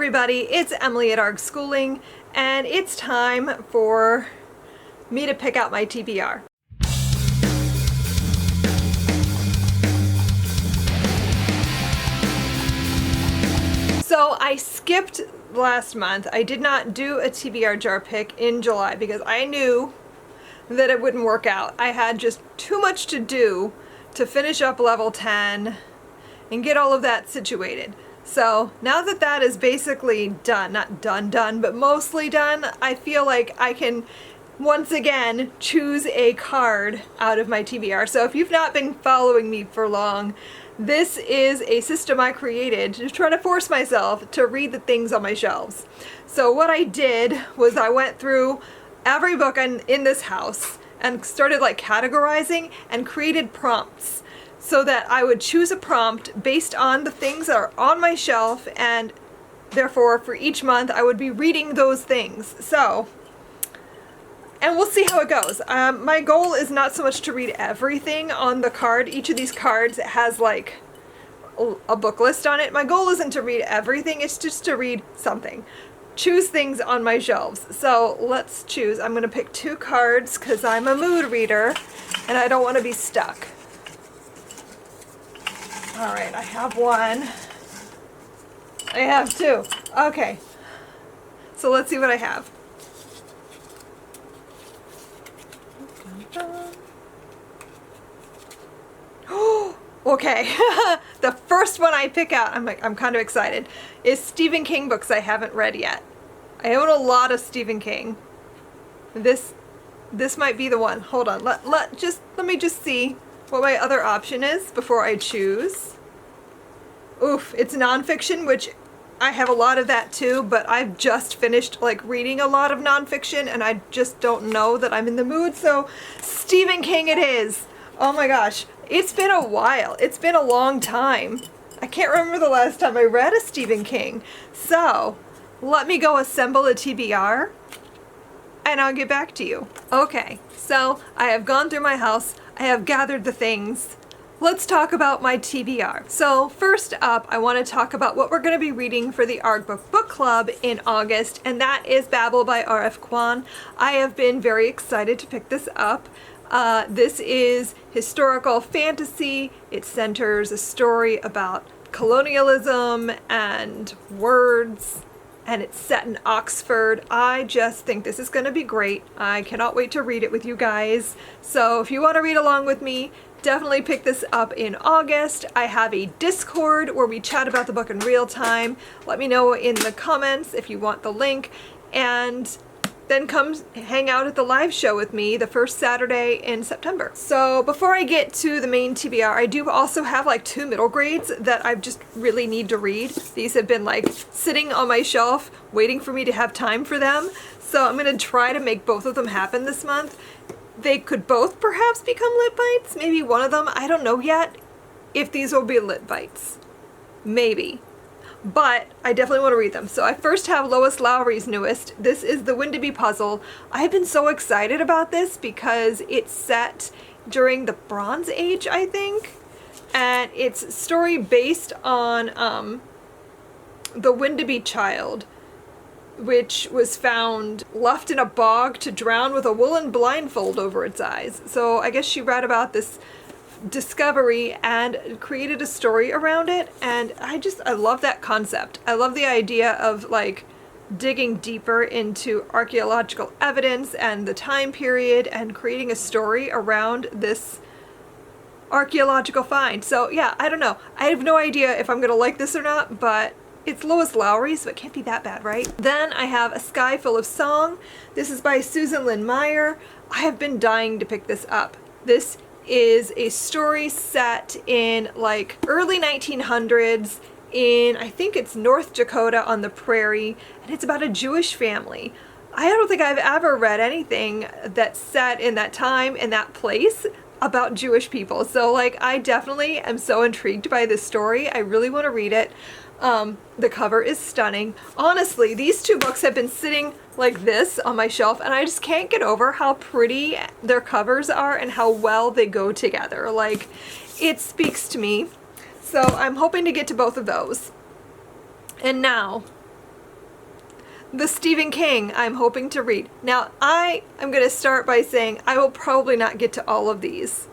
everybody, it's Emily at ARG Schooling, and it's time for me to pick out my TBR. So I skipped last month. I did not do a TBR jar pick in July because I knew that it wouldn't work out. I had just too much to do to finish up level 10 and get all of that situated. So now that that is basically done, not done, but mostly done, I feel like I can once again choose a card out of my TBR. So if you've not been following me for long, this is a system I created to try to force myself to read the things on my shelves. So what I did was I went through every book in this house and started like categorizing and created prompts so that I would choose a prompt based on the things that are on my shelf, and therefore for each month I would be reading those things. So, and we'll see how it goes. My goal is not so much to read everything on the card. Each of these cards has like a book list on it. My goal isn't to read everything, it's just to read something. Choose things on my shelves. So let's choose. I'm going to pick 2 cards because I'm a mood reader and I don't want to be stuck. All right, I have 1. I have 2. Okay, so let's see what I have. Oh, okay. The first one I pick out, I'm kind of excited, is Stephen King books I haven't read yet. I own a lot of Stephen King. This might be the one. Hold on. Let me just see what my other option is before I choose. Oof, it's nonfiction, which I have a lot of that too, but I've just finished like reading a lot of nonfiction and I just don't know that I'm in the mood, so Stephen King it is. Oh my gosh, it's been a while. It's been a long time. I can't remember the last time I read a Stephen King. So, let me go assemble a TBR and I'll get back to you. Okay, so I have gone through my house. I have gathered the things. Let's talk about my TBR. So first up, I want to talk about what we're going to be reading for the ARG Book Club in August, and that is Babel by R.F. Kuang. I have been very excited to pick this up. This is historical fantasy. It centers a story about colonialism and words, and it's set in Oxford. I just think this is going to be great. I cannot wait to read it with you guys. So if you want to read along with me, definitely pick this up in August. I have a Discord where we chat about the book in real time. Let me know in the comments if you want the link, and then come hang out at the live show with me the first Saturday in September. So before I get to the main TBR, I do also have like 2 middle grades that I just really need to read. These have been like sitting on my shelf waiting for me to have time for them. So I'm going to try to make both of them happen this month. They could both perhaps become lit bites. Maybe one of them. I don't know yet if these will be lit bites. Maybe. But I definitely want to read them. So I first have Lois Lowry's newest. This is the Windaby Puzzle. I've been so excited about this because it's set during the Bronze Age, I think. And it's a story based on the Windaby child, which was found left in a bog to drown with a woolen blindfold over its eyes. So I guess she read about this discovery and created a story around it, and I love that concept. I love the idea of like digging deeper into archaeological evidence and the time period and creating a story around this archaeological find. So yeah, I don't know. I have no idea if I'm gonna like this or not, but it's Lois Lowry, so it can't be that bad, right? Then I have A Sky Full of Song. This is by Susan Lynn Meyer. I have been dying to pick this up. This is a story set in like early 1900s in, I think it's North Dakota on the prairie, and it's about a Jewish family. I don't think I've ever read anything that's set in that time, in that place, about Jewish people. So like I definitely am so intrigued by this story. I really want to read it. The cover is stunning. Honestly, these 2 books have been sitting like this on my shelf and I just can't get over how pretty their covers are and how well they go together. Like, it speaks to me. So I'm hoping to get to both of those. And now the Stephen King I'm hoping to read. Now, I am going to start by saying I will probably not get to all of these.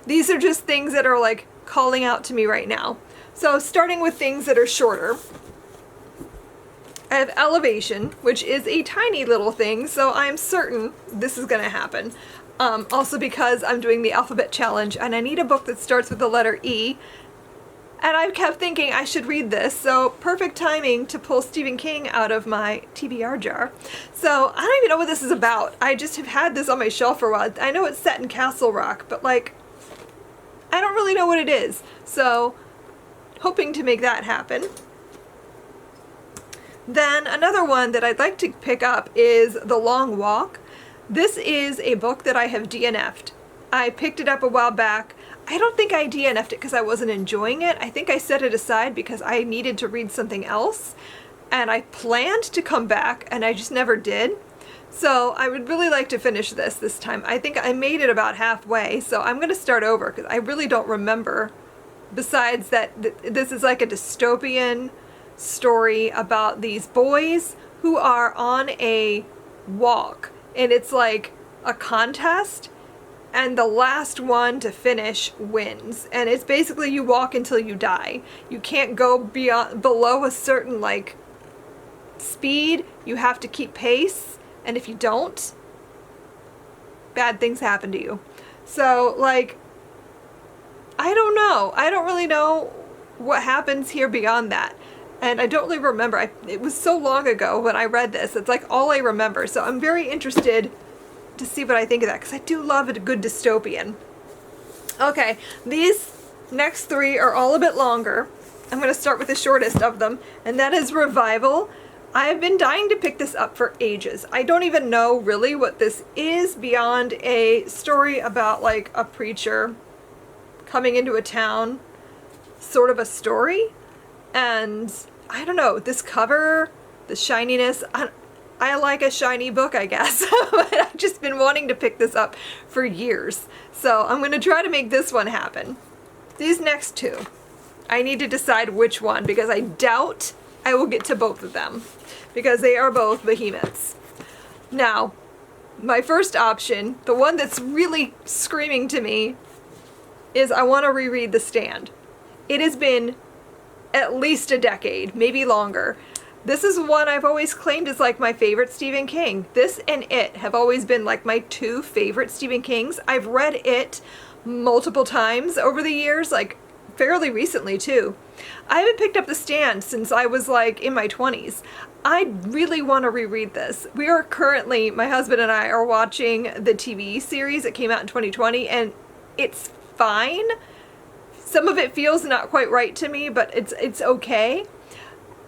These are just things that are like calling out to me right now. So starting with things that are shorter. I have Elevation, which is a tiny little thing, so I'm certain this is going to happen. Also because I'm doing the alphabet challenge and I need a book that starts with the letter E. And I kept thinking I should read this, so perfect timing to pull Stephen King out of my TBR jar. So I don't even know what this is about. I just have had this on my shelf for a while. I know it's set in Castle Rock, but like, I don't really know what it is. So hoping to make that happen. Then another one that I'd like to pick up is The Long Walk. This is a book that I have DNF'd. I picked it up a while back. I don't think I DNF'd it because I wasn't enjoying it. I think I set it aside because I needed to read something else. And I planned to come back and I just never did. So I would really like to finish this time. I think I made it about halfway, so I'm going to start over because I really don't remember. Besides that, this is like a dystopian story about these boys who are on a walk. And it's like a contest. And the last one to finish wins. And it's basically you walk until you die. You can't go below a certain like speed. You have to keep pace. And if you don't, bad things happen to you. So like, I don't know. I don't really know what happens here beyond that. And I don't really remember. It was so long ago when I read this. It's like all I remember. So I'm very interested to see what I think of that, because I do love a good dystopian. Okay, these next three are all a bit longer. I'm going to start with the shortest of them, and that is Revival. I've been dying to pick this up for ages. I don't even know really what this is beyond a story about like a preacher coming into a town, sort of a story. And I don't know, this cover, the shininess, I like a shiny book, I guess. But I've just been wanting to pick this up for years. So I'm going to try to make this one happen. These next two, I need to decide which one because I doubt I will get to both of them because they are both behemoths. Now, my first option, the one that's really screaming to me, is I want to reread The Stand. It has been at least a decade, maybe longer. This is one I've always claimed is like my favorite Stephen King. This and It have always been like my two favorite Stephen Kings. I've read It multiple times over the years, like fairly recently too. I haven't picked up The Stand since I was like in my 20s. I really want to reread this. We are currently, my husband and I are watching the TV series that came out in 2020 and it's fine. Some of it feels not quite right to me, but it's okay.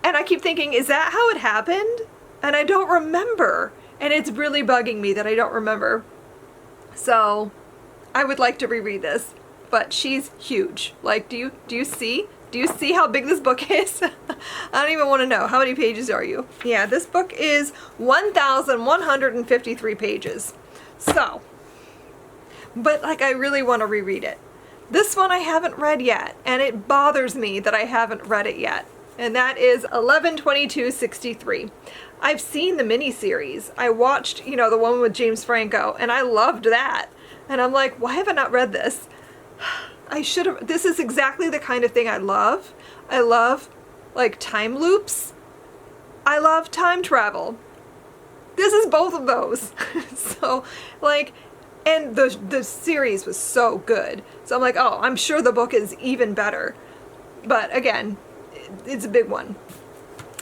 And I keep thinking, is that how it happened? And I don't remember. And it's really bugging me that I don't remember. So I would like to reread this, but she's huge. Like, do you see? Do you see how big this book is? I don't even want to know. How many pages are you? Yeah, this book is 1,153 pages. So, but like I really want to reread it. This one I haven't read yet, and it bothers me that I haven't read it yet. And that is 11/22/63. I've seen the miniseries. I watched, the one with James Franco, and I loved that. And I'm like, why have I not read this? I should have. This is exactly the kind of thing I love. I love, like, time loops. I love time travel. This is both of those. So, like, and the series was so good. So I'm like, oh, I'm sure the book is even better. But again, it's a big one.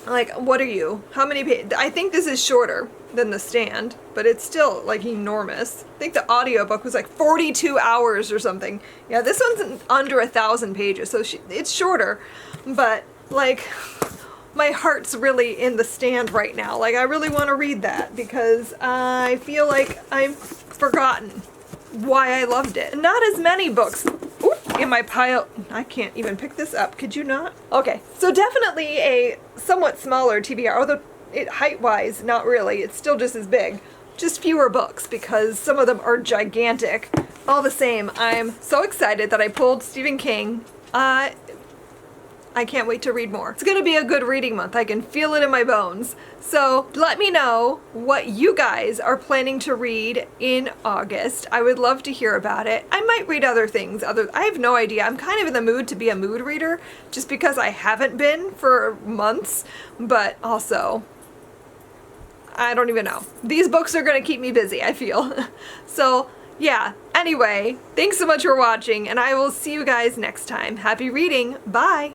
Like, what are you? How many pages? I think this is shorter than The Stand, but it's still, like, enormous. I think the audiobook was like 42 hours or something. Yeah, this one's under 1,000 pages, so it's shorter. But, like, my heart's really in The Stand right now. Like, I really want to read that because I feel like I've forgotten why I loved it. Not as many books in my pile. I can't even pick this up. Could you not? Okay, so definitely a somewhat smaller TBR, although height-wise, not really. It's still just as big. Just fewer books because some of them are gigantic. All the same, I'm so excited that I pulled Stephen King. I can't wait to read more. It's gonna be a good reading month. I can feel it in my bones. So let me know what you guys are planning to read in August. I would love to hear about it. I might read other things. I have no idea. I'm kind of in the mood to be a mood reader just because I haven't been for months, but also I don't even know. These books are gonna keep me busy, I feel. So yeah, anyway, thanks so much for watching, and I will see you guys next time. Happy reading. Bye.